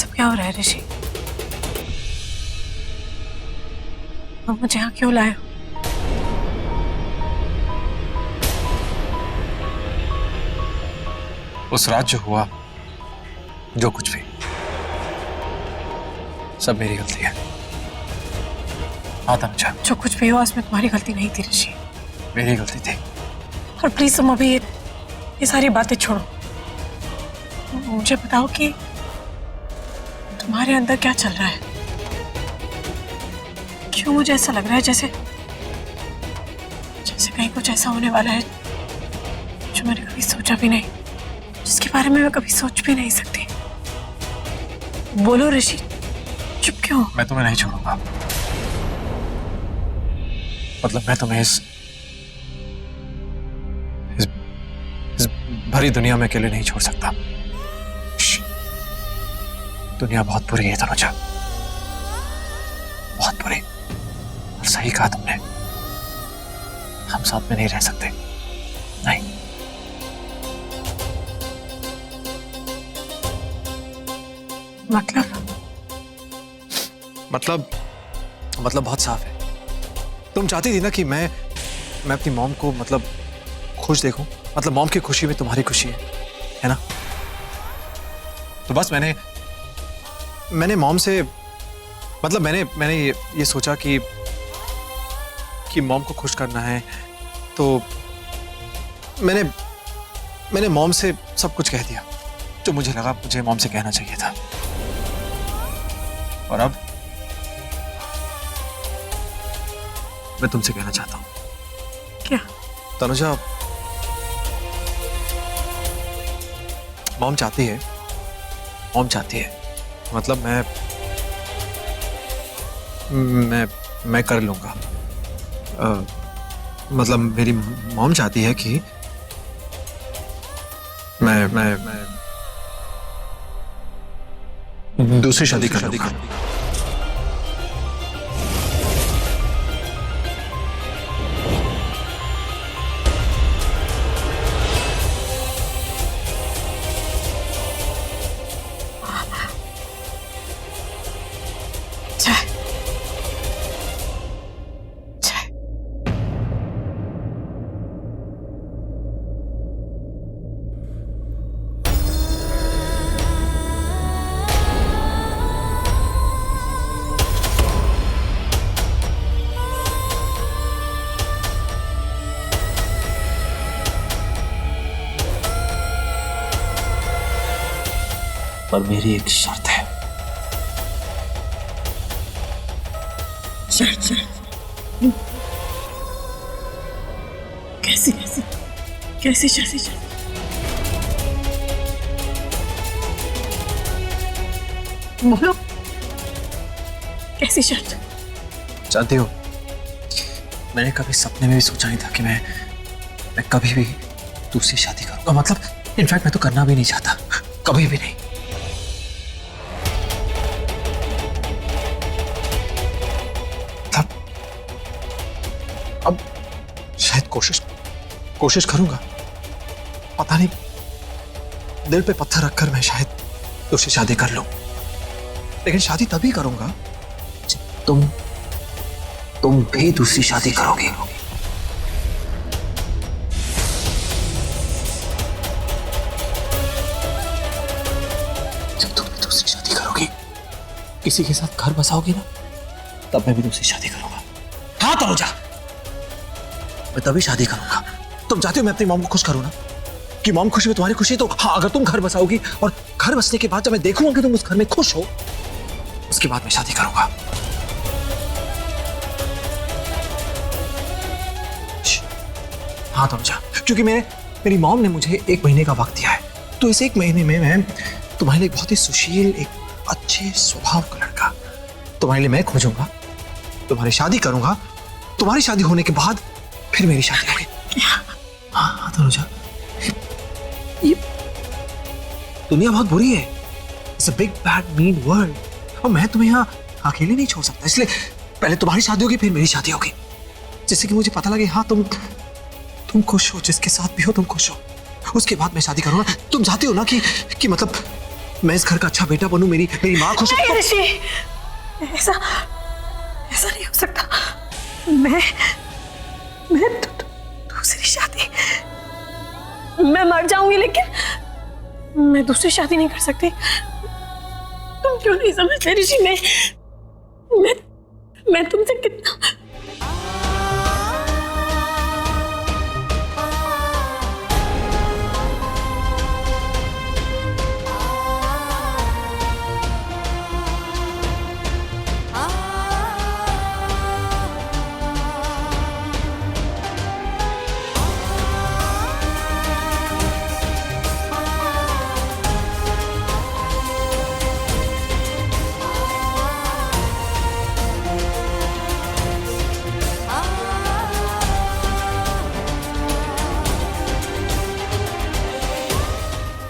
सब क्या हो रहा है ऋषि? तुम मुझे यहाँ क्यों लाए हो? उस रात जो हुआ, जो कुछ भी, सब मेरी गलती है। हाँ तनुजा, जो कुछ भी हुआ उसमें तुम्हारी गलती नहीं थी ऋषि। मेरी गलती थी। और प्लीज तुम अभी ये सारी बातें छोड़ो। मुझे बताओ कि तुम्हारे अंदर क्या चल रहा है? क्यों मुझे ऐसा लग रहा है जैसे जैसे कहीं कुछ ऐसा होने वाला है जो मैंने कभी सोचा भी नहीं, जिसके बारे में मैं कभी सोच भी नहीं सकती। बोलो ऋषि, चुप क्यों? मैं तुम्हें नहीं छोड़ूंगा। मतलब मैं तुम्हें इस भरी दुनिया में अकेले नहीं छोड़ सकता। दुनिया बहुत बुरी है तनुजा, बहुत बुरी। और सही कहा तुमने, हम साथ में नहीं रह सकते। नहीं। मतलब बहुत साफ है। तुम चाहती थी ना कि मैं अपनी मॉम को मतलब खुश देखूं। मतलब मॉम की खुशी में तुम्हारी खुशी है ना? तो बस मैंने मॉम से मतलब मैंने ये सोचा कि मॉम को खुश करना है, तो मैंने मॉम से सब कुछ कह दिया जो मुझे लगा मुझे मॉम से कहना चाहिए था। और अब मैं तुमसे कहना चाहता हूं। क्या? तनुजा, मॉम चाहती है मतलब मैं कर लूंगा। मतलब मेरी मॉम चाहती है कि मैं दूसरी शादी कर लूंगा। पर मेरी एक शर्त है। शर्त? कैसी शर्त? बोलो, कैसी शर्त? जानती हो, मैंने कभी सपने में भी सोचा नहीं था कि मैं कभी भी दूसरी शादी करूंगा। मतलब इनफैक्ट मैं तो करना भी नहीं चाहता, कभी भी नहीं। अब शायद कोशिश करूंगा। पता नहीं, दिल पे पत्थर रखकर मैं शायद दूसरी शादी कर लूं। लेकिन शादी तभी करूंगा जब तुम भी दूसरी शादी करोगे। जब तुम भी दूसरी शादी करोगी, किसी के साथ घर बसाओगी ना, तब मैं भी दूसरी शादी करूंगा। हाँ तनुजा, मैं तभी शादी करूंगा। तुम चाहती हो मैं अपनी मॉम को खुश करूं ना, कि मॉम खुशी में तुम्हारी खुशी। तो हाँ, अगर तुम घर बसाओगी और घर बसने के बाद जब मैं देखूंगा कि तुम उस घर में खुश हो, उसके बाद मैं शादी करूंगा। हाँ तनुजा, क्योंकि मेरी मॉम ने मुझे 1 महीने का वक्त दिया है, तो इस 1 महीने में मैं तुम्हारे लिए बहुत ही सुशील, एक अच्छे स्वभाव का लड़का तुम्हारे लिए मैं खोजूंगा, तुम्हारी शादी करूंगा। तुम्हारी शादी होने के बाद फिर मेरी शादी होगी। हाँ तनुजा, ये दुनिया बहुत बुरी है। It's a big bad mean world, और मैं तुम्हें यहाँ अकेले नहीं छोड़ सकता। इसलिए पहले तुम्हारी शादी होगी, फिर मेरी शादी होगी, जिससे कि मुझे पता लगे हाँ तुम खुश हो, जिसके साथ भी हो तुम खुश हो। उसके बाद मैं शादी करूंगा। तुम चाहती हो ना कि मतलब मैं इस घर का अच्छा बेटा बनूं, मेरी मेरी माँ खुश नहीं हो। ऋषि, ऐसा ऐसा नहीं हो सकता। मैं दूसरी शादी, मैं मर जाऊंगी लेकिन मैं दूसरी शादी नहीं कर सकती। तुम क्यों नहीं समझते ऋषि? मैं तुमसे कितना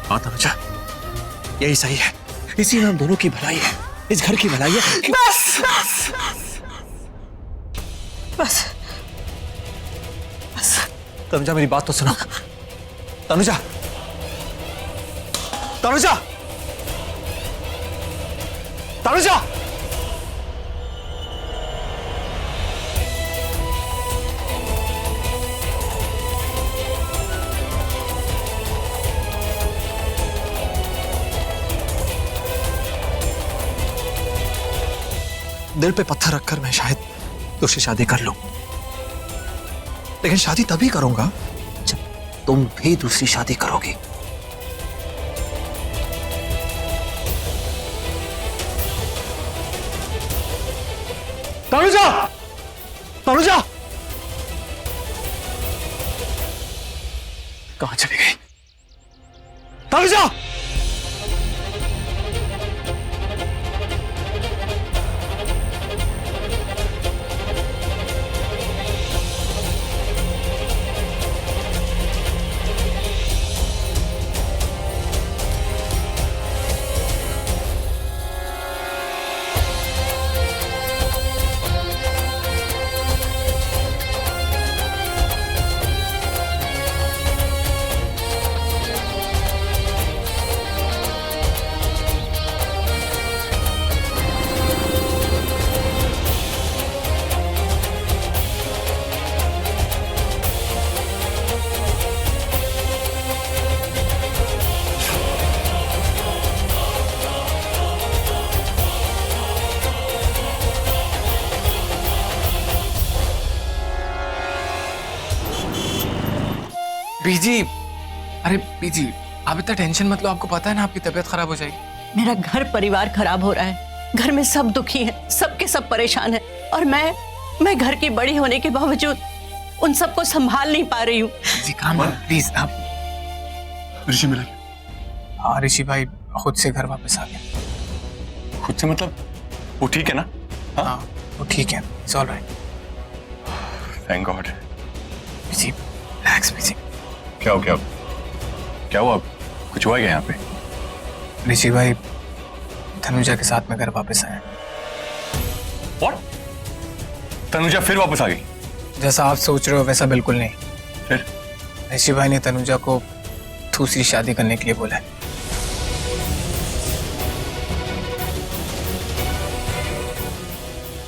हाँ तनुजा, यही सही है, इसी में हम दोनों की भलाई है, इस घर की भलाई है। बस बस बस। तनुजा मेरी बात तो सुनो। तनुजा, तनुजा, तनुजा, दिल पे पत्थर रखकर मैं शायद तुझसे शादी कर लूं, लेकिन शादी तभी करूंगा जब तुम भी दूसरी शादी करोगी। तनुजा, तनुजा, कहां चली गई तनुजा? बीजी, अरे बीजी, आप इतना टेंशन मत लो, आपको पता है ना आपकी तबीयत खराब हो जाएगी। मेरा घर परिवार खराब हो रहा है, घर में सब दुखी हैं, सबके सब परेशान हैं, और मैं घर की बड़ी होने के बावजूद उन सबको संभाल नहीं पा रही हूँ। जी काम प्लीज आप। ऋषि मिला? हाँ ऋषि भाई खुद से घर वापस आ गया। खुद से मतलब वो ठीक है ना? हाँ वो ठीक है, it's all right. Thank God. बीजी रिलैक्स बीजी। क्या हो गया? क्या हुआ? कुछ हुआ क्या यहाँ पे? ऋषि भाई तनुजा के साथ में घर वापस आया। What? तनुजा फिर वापस आ गई? जैसा आप सोच रहे हो वैसा बिल्कुल नहीं। फिर? ऋषि भाई ने तनुजा को दूसरी शादी करने के लिए बोला है।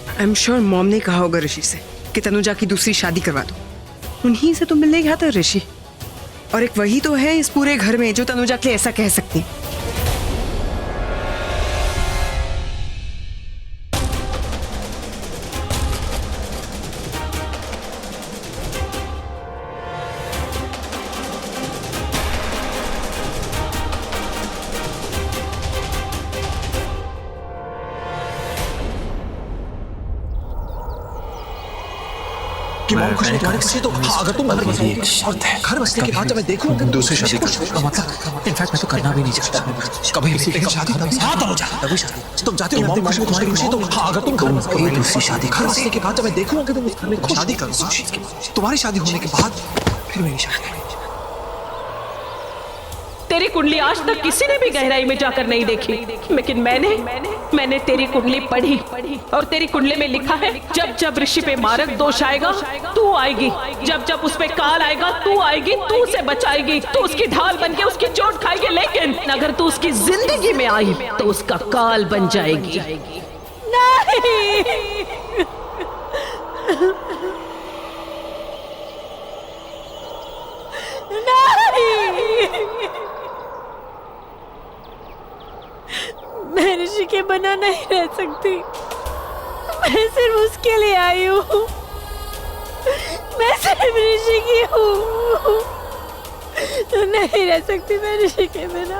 आई एम श्योर मॉम ने कहा होगा ऋषि से कि तनुजा की दूसरी शादी करवा दो। उन्हीं से तो मिलने गया था ऋषि, और एक वही तो है इस पूरे घर में जो तनुजा के लिए ऐसा कह सकती है। कि मॉम खुश है तुम्हारे किसी तो हाँ, अगर तुम घर बसोगे एक शर्त है, घर बसने के बाद जब मैं देखूंगा दूसरी शादी का मतलब इनफैक्ट मैं तो करना भी नहीं चाहता कभी भी, लेकिन शादी तभी हाँ तभी शादी तुम चाहते हो मॉम खुश हो तुम्हारी खुशी तो हाँ, अगर तुम घर बसोगे दूसरी शादी घर बसने के बाद जब मैं देखूंगा कि तुम उस घर में शादी करो, तुम्हारी शादी होने के बाद फिर मेरी शादी। तेरी कुंडली आज तक किसी ने भी गहराई में जाकर नहीं देखी, लेकिन मैंने तेरी कुंडली पढ़ी और तेरी कुंडली में लिखा है जब जब ऋषि पे मारक दोष आएगा तू आएगी, जब जब उस पे काल आएगा तू आएगी, तू उसे बचाएगी, तू उसकी ढाल बन के उसकी चोट खाएगी, लेकिन अगर तू उसकी जिंदगी में आई तो उसका काल बन जाएगी। नहीं, मैं ऋषि के बिना नहीं रह सकती। मैं सिर्फ उसके लिए आई हूँ, मैं सिर्फ ऋषि की हूँ। नहीं रह सकती मैं ऋषि के बिना।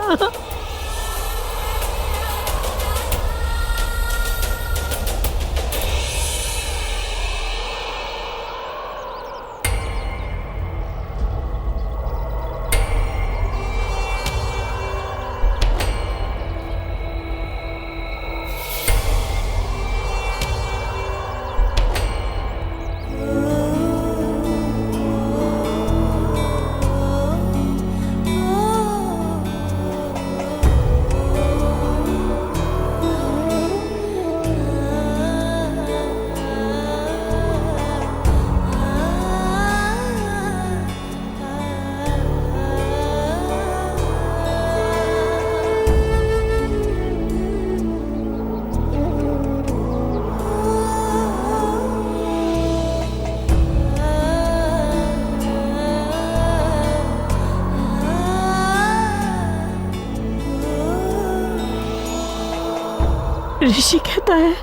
ऋषि कहता है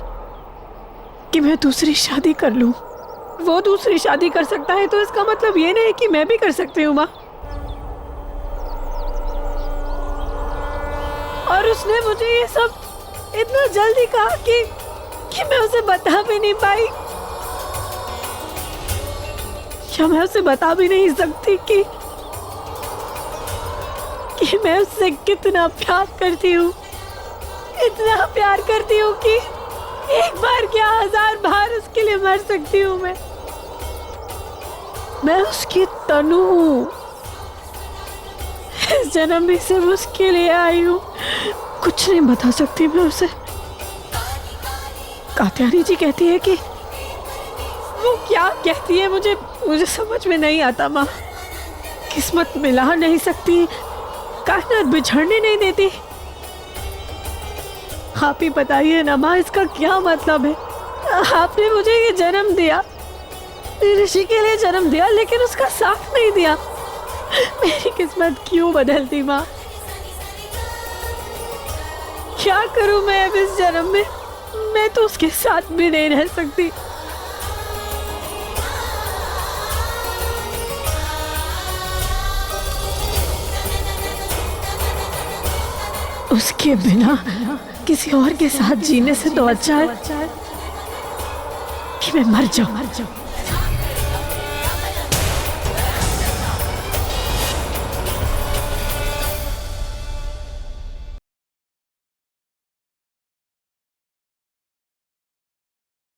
कि मैं दूसरी शादी कर लूं। वो दूसरी शादी कर सकता है तो इसका मतलब ये नहीं कि मैं भी कर सकती हूँ माँ। और उसने मुझे ये सब इतना जल्दी कहा कि मैं उसे बता भी नहीं पाई, या मैं उसे बता भी नहीं सकती कि मैं उससे कितना प्यार करती हूँ। इतना प्यार करती हूँ कि एक बार क्या 1000 बार उसके लिए मर सकती हूँ। मैं उसकी तनु हूँ। इस जन्म में सिर्फ उसके लिए आई हूँ। कुछ नहीं बता सकती मैं उसे। कात्यायनी जी कहती है कि वो क्या कहती है मुझे समझ में नहीं आता माँ। किस्मत मिला नहीं सकती, कायनात बिछड़ने नहीं देती। आप ही बताइए ना माँ, इसका क्या मतलब है? आपने मुझे ये जन्म दिया, ऋषि के लिए जन्म दिया, लेकिन उसका साथ नहीं दिया। मेरी किस्मत क्यों बदलती माँ? क्या करूं मैं अब इस जन्म में? मैं तो उसके साथ भी नहीं रह सकती। उसके बिना किसी और के साथ जीने से तो अच्छा है कि मैं मर जाऊं।